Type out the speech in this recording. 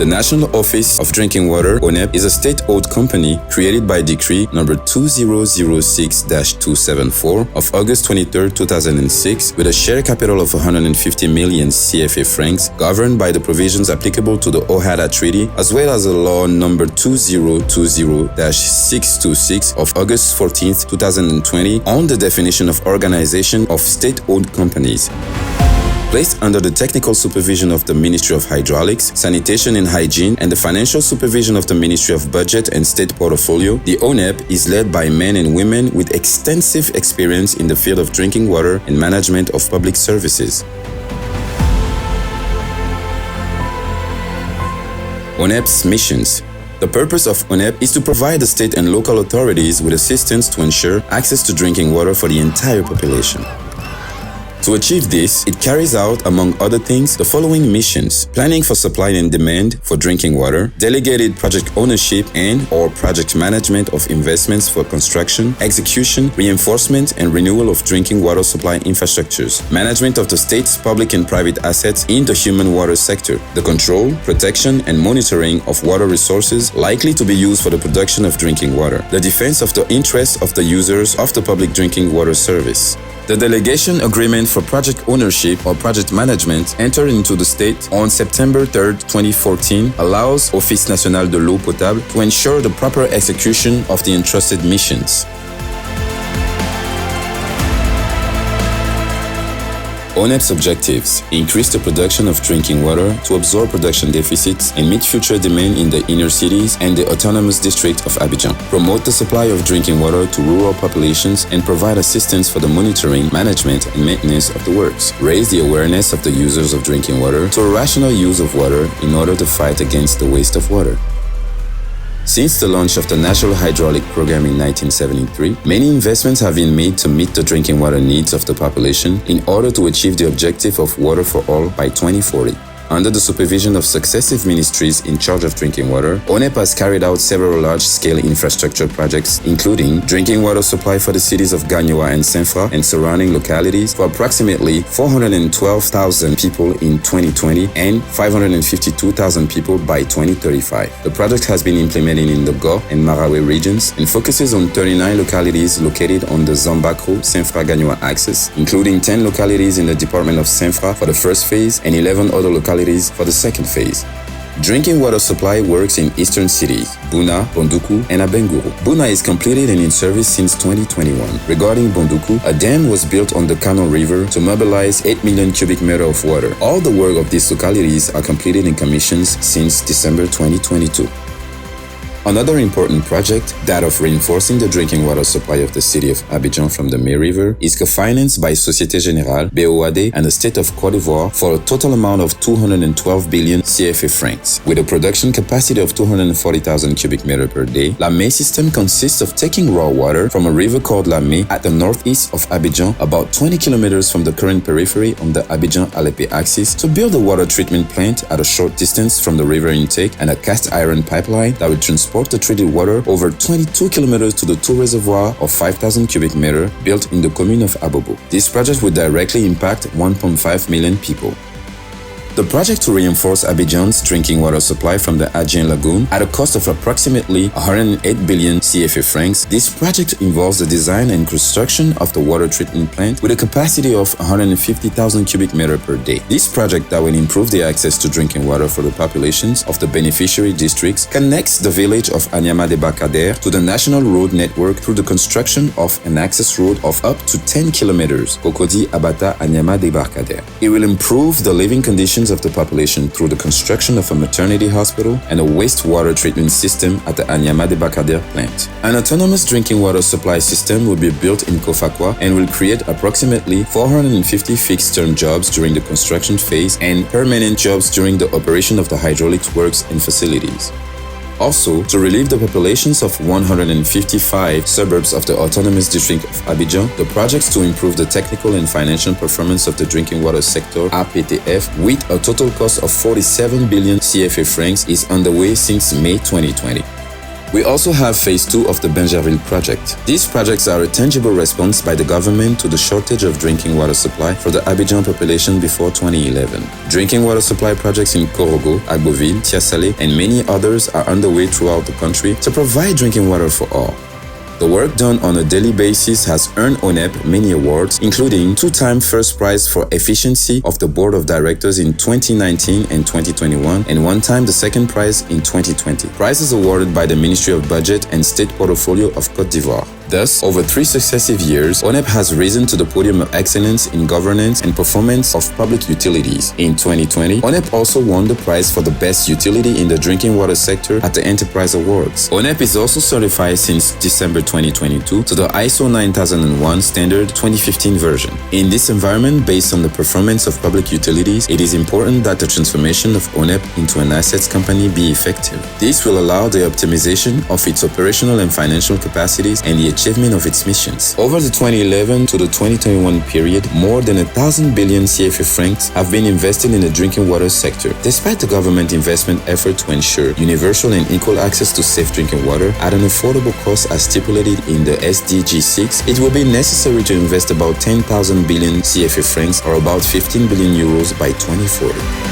The National Office of Drinking Water, ONEP, is a state-owned company created by Decree number 2006-274 of August 23, 2006, with a share capital of 150 million CFA francs, governed by the provisions applicable to the OHADA Treaty, as well as a law number 2020-626 of August 14, 2020, on the definition of organization of state-owned companies. Placed under the technical supervision of the Ministry of Hydraulics, Sanitation and Hygiene, and the financial supervision of the Ministry of Budget and State Portfolio, the ONEP is led by men and women with extensive experience in the field of drinking water and management of public services. ONEP's missions. The purpose of ONEP is to provide the state and local authorities with assistance to ensure access to drinking water for the entire population. To achieve this, it carries out, among other things, the following missions: planning for supply and demand for drinking water, delegated project ownership and/or project management of investments for construction, execution, reinforcement, and renewal of drinking water supply infrastructures, management of the state's public and private assets in the human water sector, the control, protection, and monitoring of water resources likely to be used for the production of drinking water, the defense of the interests of the users of the public drinking water service. The delegation agreement for project ownership or project management entered into the state on September 3, 2014 allows Office National de l'Eau Potable to ensure the proper execution of the entrusted missions. ONEP's objectives: increase the production of drinking water to absorb production deficits and meet future demand in the inner cities and the autonomous district of Abidjan. Promote the supply of drinking water to rural populations and provide assistance for the monitoring, management, and maintenance of the works. Raise the awareness of the users of drinking water to a rational use of water in order to fight against the waste of water. Since the launch of the National Hydraulic Program in 1973, many investments have been made to meet the drinking water needs of the population in order to achieve the objective of water for all by 2040. Under the supervision of successive ministries in charge of drinking water, ONEP has carried out several large-scale infrastructure projects, including drinking water supply for the cities of Gagnoa and Saint-Fra and surrounding localities for approximately 412,000 people in 2020 and 552,000 people by 2035. The project has been implemented in the Go and Marawe regions and focuses on 39 localities located on the Zambakro Saint-Fra-Gagnoa axis, including 10 localities in the department of Saint-Fra for the first phase and 11 other localities for the second phase. Drinking water supply works in eastern cities, Buna, Bonduku, and Abenguru. Buna is completed and in service since 2021. Regarding Bonduku, a dam was built on the Kano River to mobilize 8 million cubic meters of water. All the work of these localities are completed and commissioned since December 2022. Another important project, that of reinforcing the drinking water supply of the city of Abidjan from the May River, is co-financed by Société Générale, BOAD, and the state of Côte d'Ivoire for a total amount of 212 billion CFA francs. With a production capacity of 240,000 cubic meters per day, La May system consists of taking raw water from a river called La May at the northeast of Abidjan, about 20 kilometers from the current periphery on the Abidjan-Alépé axis, to build a water treatment plant at a short distance from the river intake and a cast iron pipeline that would transport the treated water over 22 kilometers to the two reservoir of 5,000 cubic meters built in the commune of Abobo. This project would directly impact 1.5 million people. The project to reinforce Abidjan's drinking water supply from the Adjien Lagoon at a cost of approximately 108 billion CFA francs. This project involves the design and construction of the water treatment plant with a capacity of 150,000 cubic meters per day. This project that will improve the access to drinking water for the populations of the beneficiary districts connects the village of Anyama de Bakader to the national road network through the construction of an access road of up to 10 kilometers, Kokodi Abata Anyama de Bakader. It will improve the living conditions of the population through the construction of a maternity hospital and a wastewater treatment system at the Anyama de Bakader plant. An autonomous drinking water supply system will be built in Kofakwa and will create approximately 450 fixed-term jobs during the construction phase and permanent jobs during the operation of the hydraulics works and facilities. Also, to relieve the populations of 155 suburbs of the Autonomous District of Abidjan, the projects to improve the technical and financial performance of the drinking water sector (APTF) with a total cost of 47 billion CFA francs is underway since May 2020. We also have Phase 2 of the Benjerville project. These projects are a tangible response by the government to the shortage of drinking water supply for the Abidjan population before 2011. Drinking water supply projects in Korogo, Agboville, Tiasalé, and many others are underway throughout the country to provide drinking water for all. The work done on a daily basis has earned ONEP many awards, including two-time first prize for efficiency of the Board of Directors in 2019 and 2021, and one time the second prize in 2020. Prizes awarded by the Ministry of Budget and State Portfolio of Côte d'Ivoire. Thus, over 3 successive years, ONEP has risen to the podium of excellence in governance and performance of public utilities. In 2020, ONEP also won the prize for the best utility in the drinking water sector at the Enterprise Awards. ONEP is also certified since December 2022 to the ISO 9001 standard 2015 version. In this environment, based on the performance of public utilities, it is important that the transformation of ONEP into an assets company be effective. This will allow the optimization of its operational and financial capacities and the achievement of its missions. Over the 2011 to the 2021 period, more than 1,000 billion CFA francs have been invested in the drinking water sector. Despite the government investment effort to ensure universal and equal access to safe drinking water at an affordable cost as stipulated in the SDG 6, it will be necessary to invest about 10,000 billion CFA francs or about 15 billion euros by 2040.